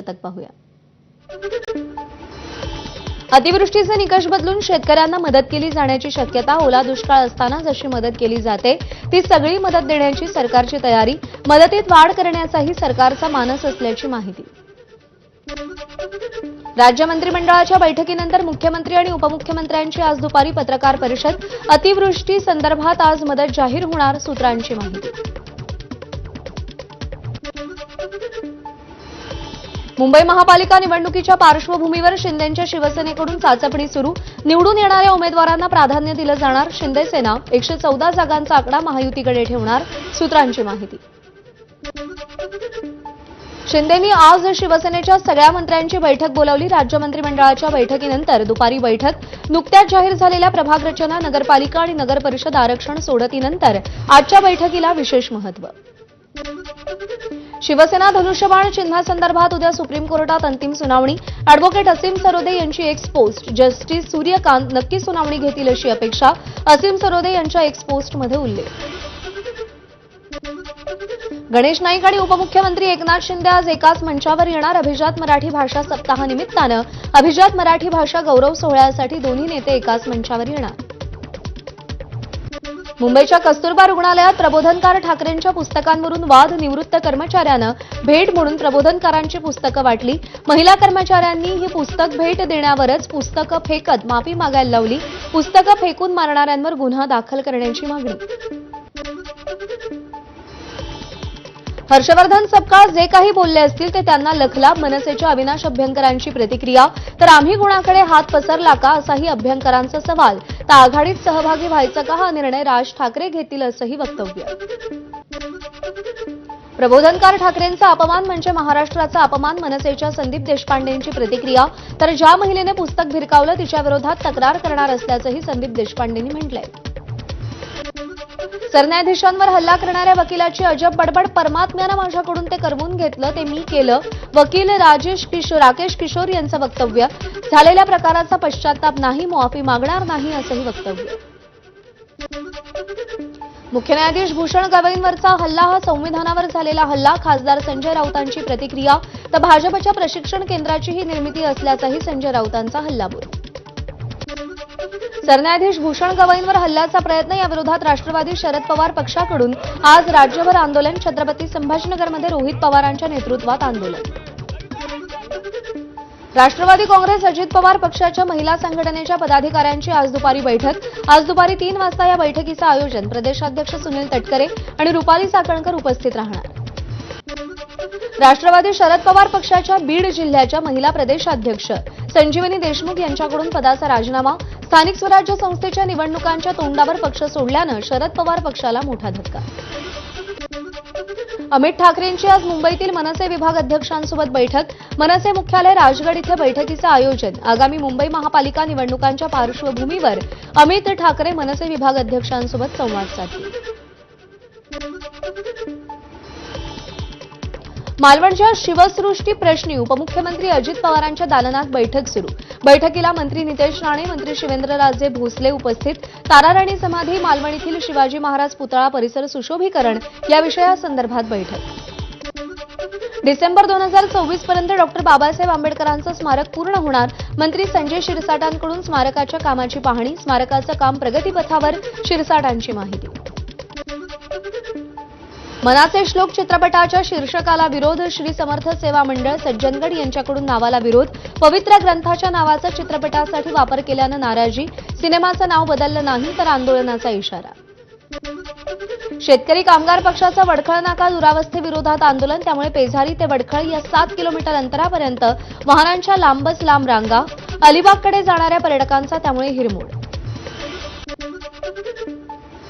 अर्धशतक पाहूया. अतिवृष्टीचे निकष बदलून शेतकऱ्यांना मदत केली जाण्याची शक्यता. ओला दुष्काळ असताना जशी मदत केली जाते ती सगळी मदत देण्याची सरकारची तयारी. मदतीत वाढ करण्याचाही सरकारचा मानस असल्याची माहिती. राज्य मंत्रिमंडळाच्या बैठकीनंतर मुख्यमंत्री आणि उपमुख्यमंत्र्यांची आज दुपारी पत्रकार परिषद. अतिवृष्टी संदर्भात आज मदत जाहीर होणार, सूत्रांची माहिती. मुंबई महापालिका निवडणुकीच्या पार्श्वभूमीवर शिंदेंच्या शिवसेनेकडून चाचपणी सुरू. निवडून येणाऱ्या उमेदवारांना प्राधान्य दिलं जाणार. शिंदे सेना 114 जागांचा आकडा महायुतीकडे ठेवणार, सूत्रांची माहिती. शिंदेंनी आज शिवसेनेच्या सगळ्या मंत्र्यांची बैठक बोलावली. राज्य मंत्रिमंडळाच्या बैठकीनंतर दुपारी बैठक. नुकत्याच जाहीर झालेल्या प्रभाग रचना, नगरपालिका आणि नगर परिषद आरक्षण सोडतीनंतर आजच्या बैठकीला विशेष महत्त्व. शिवसेना धनुष्यबाण चिन्हासंदर्भात उद्या सुप्रीम कोर्टात अंतिम सुनावणी. अॅडव्होकेट असीम सरोदे यांची एक्स पोस्ट. जस्टिस सूर्यकांत नक्की सुनावणी घेतील अशी अपेक्षा. असीम सरोदे यांच्या एक्स पोस्टमध्ये उल्लेख. गणेश नाईक आणि उपमुख्यमंत्री एकनाथ शिंदे आज एकाच मंचावर येणार. अभिजात मराठी भाषा सप्ताहानिमित्तानं अभिजात मराठी भाषा गौरव सोहळ्यासाठी दोन्ही नेते एकाच मंचावर येणार. मुंबईच्या कस्तुरबा रुग्णालयात प्रबोधनकार ठाकरेंच्या पुस्तकांवरून वाद. निवृत्त कर्मचाऱ्यानं भेट म्हणून प्रबोधनकारांची पुस्तकं वाटली. महिला कर्मचाऱ्यांनी ही पुस्तक भेट देण्यावरच पुस्तकं फेकत माफी मागायला लावली. पुस्तकं फेकून मारणाऱ्यांवर गुन्हा दाखल करण्याची मागणी. हर्षवर्धन सपकाळ जे काही बोलले असतील ते त्यांना लखलाभ. मनसेच्या अविनाश अभ्यंकरांची प्रतिक्रिया. तर आम्ही गुणाकडे हात पसरला का, असाही अभ्यंकरांचा सवाल. तर आघाडीत सहभागी व्हायचा का, हा निर्णय राज ठाकरे घेतील, असंही वक्तव्य. प्रबोधनकार ठाकरेंचा अपमान म्हणजे महाराष्ट्राचा अपमान. मनसेच्या संदीप देशपांडेंची प्रतिक्रिया. तर ज्या महिलेने पुस्तक भिरकावलं तिच्या विरोधात तक्रार करणार असल्याचंही संदीप देशपांडेंनी म्हटलंय. सरन्यायाधीशांवर हल्ला करणाऱ्या वकिलाची अजब बडबड. परमात्म्यानं माझ्याकडून ते करवून घेतलं, ते मी केलं. वकील राकेश किशोर यांचं वक्तव्य. झालेल्या प्रकाराचा पश्चाताप नाही, माफी मागणार नाही, असंही वक्तव्य. मुख्य न्यायाधीश भूषण गवईंवरचा हल्ला हा संविधानावर झालेला हल्ला. खासदार संजय राऊतांची प्रतिक्रिया. तर भाजपच्या प्रशिक्षण केंद्राची ही निर्मिती असल्याचाही संजय राऊतांचा हल्लाबोल. सरन्यायाधीश भूषण गवईंवर हल्ल्याचा प्रयत्न, याविरोधात राष्ट्रवादी शरद पवार पक्षाकडून आज राज्यभर आंदोलन. छत्रपती संभाजीनगरमध्ये रोहित पवारांच्या नेतृत्वात आंदोलन. राष्ट्रवादी काँग्रेस अजित पवार पक्षाच्या महिला संघटनेच्या पदाधिकाऱ्यांची आज दुपारी बैठक. आज दुपारी 3 वाजता या बैठकीचं आयोजन. प्रदेशाध्यक्ष सुनील तटकरे आणि रुपाली चाकणकर उपस्थित राहणार. राष्ट्रवादी शरद पवार पक्षाच्या बीड जिल्ह्याच्या महिला प्रदेशाध्यक्ष संजीवनी देशमुख यांच्याकडून पदाचा राजीनामा. स्थानिक स्वराज्य संस्थेच्या निवडणुकांच्या तोंडावर पक्ष सोडल्यानं शरद पवार पक्षाला मोठा धक्का. अमित ठाकरेंची आज मुंबईतील मनसे विभाग अध्यक्षांसोबत बैठक. मनसे मुख्यालय राजगड इथे बैठकीचं आयोजन. आगामी मुंबई महापालिका निवडणुकांच्या पार्श्वभूमीवर अमित ठाकरे मनसे विभाग अध्यक्षांसोबत संवाद साधतील. मालवणच्या शिवसृष्टी प्रश्नी उपमुख्यमंत्री अजित पवारांच्या दालनात बैठक सुरू. बैठकीला मंत्री नितेश राणे, मंत्री शिवेंद्रराजे भोसले उपस्थित. ताराराणी समाधी, मालवण येथील शिवाजी महाराज पुतळा परिसर सुशोभीकरण या विषयासंदर्भात बैठक. डिसेंबर 2024 पर्यंत डॉ. बाबासाहेब आंबेडकरांचं स्मारक पूर्ण होणार. मंत्री संजय शिरसाटांकडून स्मारकाच्या कामाची पाहणी. स्मारकाचं काम प्रगतीपथावर, शिरसाटांची माहिती. मनाचे श्लोक चित्रपटाच्या शीर्षकाला विरोध. श्री समर्थ सेवा मंडळ सज्जनगड यांच्याकडून नावाला विरोध. पवित्र ग्रंथाच्या नावाचा चित्रपटासाठी वापर केल्यानं नाराजी. सिनेमाचं नाव बदललं नाही तर आंदोलनाचा इशारा. शेतकरी कामगार पक्षाचा वडखळ नाका दुरावस्थेविरोधात आंदोलन. त्यामुळे पेझारी ते वडखळ या 7 किलोमीटर अंतरापर्यंत वाहनांच्या लांबच लांब रांगा. अलिबागकडे जाणाऱ्या पर्यटकांचा त्यामुळे हिरमोड.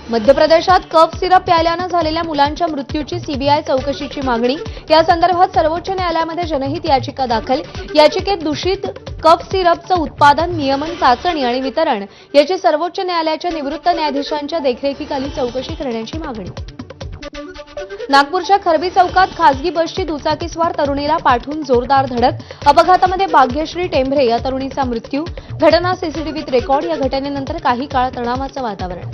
मध्य प्रदेशात कफ सिरप प्यायल्यानं झालेल्या मुलांच्या मृत्यूची सीबीआय चौकशीची मागणी. या संदर्भात सर्वोच्च न्यायालयामध्ये जनहित याचिका दाखल. याचिकेत दूषित कफ सिरपचं उत्पादन, नियमन, चाचणी आणि वितरण याची सर्वोच्च न्यायालयाच्या निवृत्त न्यायाधीशांच्या देखरेखीखाली चौकशी करण्याची मागणी. नागपूरच्या खरबी चौकात खासगी बसची दुचाकीस्वार तरुणीला पाठवून जोरदार धडक. अपघातामध्ये भाग्यश्री टेंभरे या तरुणीचा मृत्यू. घटना सीसीटीव्हीत रेकॉर्ड. या घटनेनंतर काही काळ तणावाचं वातावरण.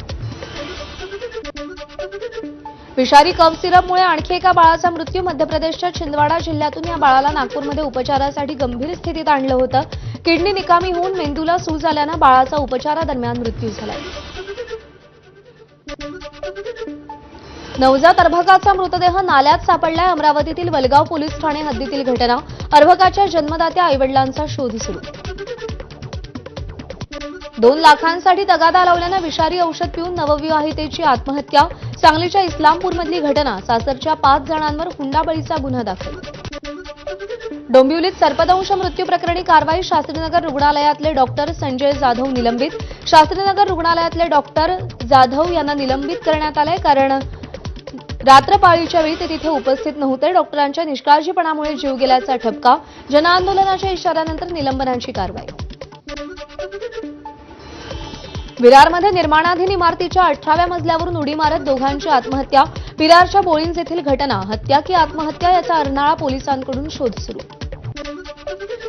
विषारी कफ सिरपमुळे आणखी एका बाळाचा मृत्यू. मध्य प्रदेशच्या छिंदवाडा जिल्ह्यातून या बाळाला नागपूरमध्ये उपचारासाठी गंभीर स्थितीत आणलं होतं. किडनी निकामी होऊन मेंदूला सूज आल्यानं बाळाचा उपचारादरम्यान मृत्यू झाला. नवजात अर्भकाचा मृतदेह नाल्यात सापडलाय. अमरावतीतील वलगाव पोलीस ठाणे हद्दीतील घटना. अर्भकाच्या जन्मदात्या आईवडिलांचा शोध सुरू. 2 लाखांसाठी तगादा लावल्यानं विषारी औषध पिऊन नवविवाहितेची आत्महत्या. सांगलीच्या इस्लामपूरमधली घटना. सासरच्या 5 जणांवर हुंडाबळीचा गुन्हा दाखल. डोंबिवलीत सर्पदंश मृत्यू प्रकरणी कारवाई. शास्त्रीनगर रुग्णालयातले डॉक्टर संजय जाधव निलंबित. शास्त्रीनगर रुग्णालयातले डॉक्टर जाधव यांना निलंबित करण्यात आलंय कारण रात्रपाळीच्या वेळी ते तिथे उपस्थित नव्हते. डॉक्टरांच्या निष्काळजीपणामुळे जीव गेल्याचा ठपका. जनआंदोलनाच्या इशाऱ्यानंतर निलंबनाची कारवाई. विरारमध्ये निर्माणाधीन इमारतीच्या 18व्या मजल्यावरून उडी मारत दोघांची आत्महत्या. विरारच्या बोळिंज येथील घटना. हत्या की आत्महत्या याचा अर्नाळा पोलिसांकडून शोध सुरू.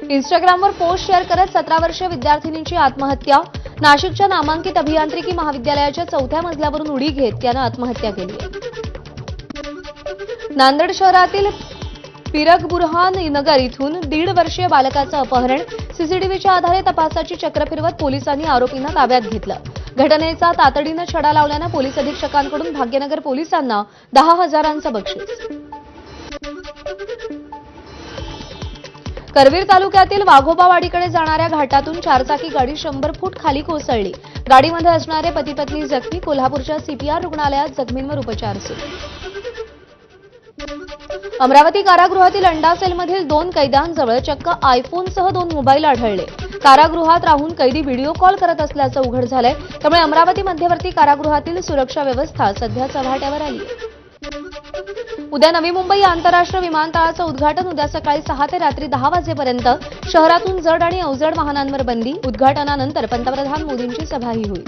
इंस्टाग्रामवर पोस्ट शेअर करत 17 वर्षीय विद्यार्थिनीची आत्महत्या. नाशिकच्या नामांकित अभियांत्रिकी महाविद्यालयाच्या 4थ्या मजल्यावरून उडी घेत त्यानं आत्महत्या केली आहे. नांदेड शहरातील पिरग बुरहान नगर इथून 1.5 वर्षीय बालकाचं अपहरण. सीसीटीव्हीच्या आधारे तपासाची चक्र फिरवत पोलिसांनी आरोपींना ताब्यात घेतलं. घटनेचा तातडीनं छडा लावल्यानं पोलीस अधीक्षकांकडून भाग्यनगर पोलिसांना 10,000चं बक्षीस. करवीर तालुक्यातील वाघोबावाडीकडे जाणाऱ्या घाटातून 4चाकी गाडी 100 फूट खाली कोसळली. गाडीमध्ये असणारे पती पत्नी जखमी. कोल्हापूरच्या सीपीआर रुग्णालयात जखमींवर उपचार सुरू. अमरावती कारागृहातील अंडा सेलमधील 2 कैद्यांजवळ चक्क आयफोनसह 2 मोबाईल आढळले. कारागृहात राहून कैदी व्हिडिओ कॉल करत असल्याचं उघड झालंय. त्यामुळे अमरावती मध्यवर्ती कारागृहातील सुरक्षा व्यवस्था सध्या चव्हाट्यावर आली आहे. उद्या नवी मुंबई आंतरराष्ट्रीय विमानतळाचं उद्घाटन. उद्या सकाळी 6 ते रात्री 10 वाजेपर्यंत शहरातून जड आणि अवजड वाहनांवर बंदी. उद्घाटनानंतर पंतप्रधान मोदींची सभाही होईल.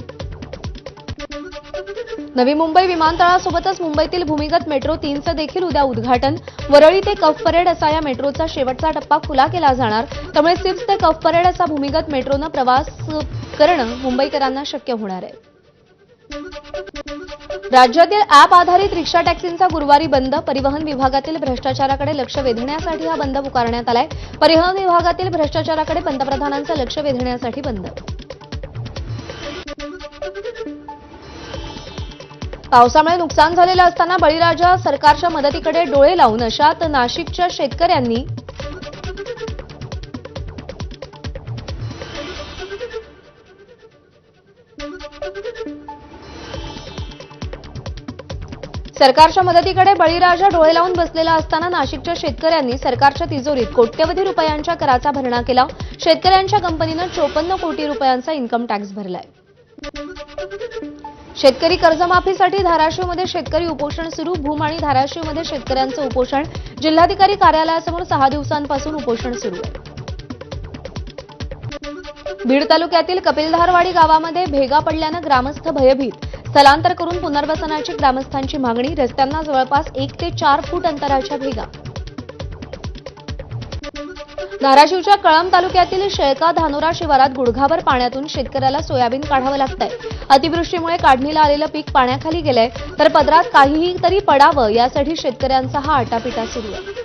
नवी मुंबई विमानतळासोबतच मुंबईतील भूमिगत मेट्रो 3चं देखील उद्या उद्घाटन. वरळी ते कफ परेड असा या मेट्रोचा शेवटचा टप्पा खुला केला जाणार. त्यामुळे सिप्स ते कफ परेड असा भूमिगत मेट्रोनं प्रवास करणं मुंबईकरांना शक्य होणार आहे. राज्यातील ॲप आधारित रिक्षा टॅक्सींचा गुरुवारी बंद. परिवहन विभागातील भ्रष्टाचाराकडे लक्ष वेधण्यासाठी हा बंद पुकारण्यात आलाय. परिवहन विभागातील भ्रष्टाचाराकडे पंतप्रधानांचं लक्ष वेधण्यासाठी बंद. पावसामुळे नुकसान झालेलं असताना बळीराजा सरकारच्या मदतीकडे डोळे लावून अशात नाशिकच्या शेतकऱ्यांनी सरकारच्या मदतीकडे बळीराजा डोळे लावून बसलेला असताना नाशिकच्या शेतकऱ्यांनी सरकारच्या तिजोरीत कोट्यवधी रुपयांच्या कराचा भरणा केला. शेतकऱ्यांच्या कंपनीनं 54 कोटी रुपयांचा इन्कम टॅक्स भरलाय. शेतकरी कर्जमाफीसाठी धाराशिवमध्ये शेतकरी उपोषण सुरू. भूम आणि धाराशिवमध्ये शेतकऱ्यांचं उपोषण. जिल्हाधिकारी कार्यालयासमोर 6 दिवसांपासून उपोषण सुरू आहे. बीड तालुक्यातील कपिलधारवाडी गावामध्ये भेगा पडल्यानं ग्रामस्थ भयभीत. स्थलांतर करून पुनर्वसनाची ग्रामस्थांची मागणी. रस्त्यांना जवळपास 1 ते 4 फूट अंतराच्या भेगा. धाराशिवच्या कळंब तालुक्यातील शेळका धानोरा शिवारात गुडघाभर पाण्यातून शेतकऱ्याला सोयाबीन काढावं लागतंय. अतिवृष्टीमुळे काढणीला आलेलं पीक पाण्याखाली गेलंय. तर पदरात काहीही तरी पडावं यासाठी शेतकऱ्यांचा हा आटापिटा सुरू आहे.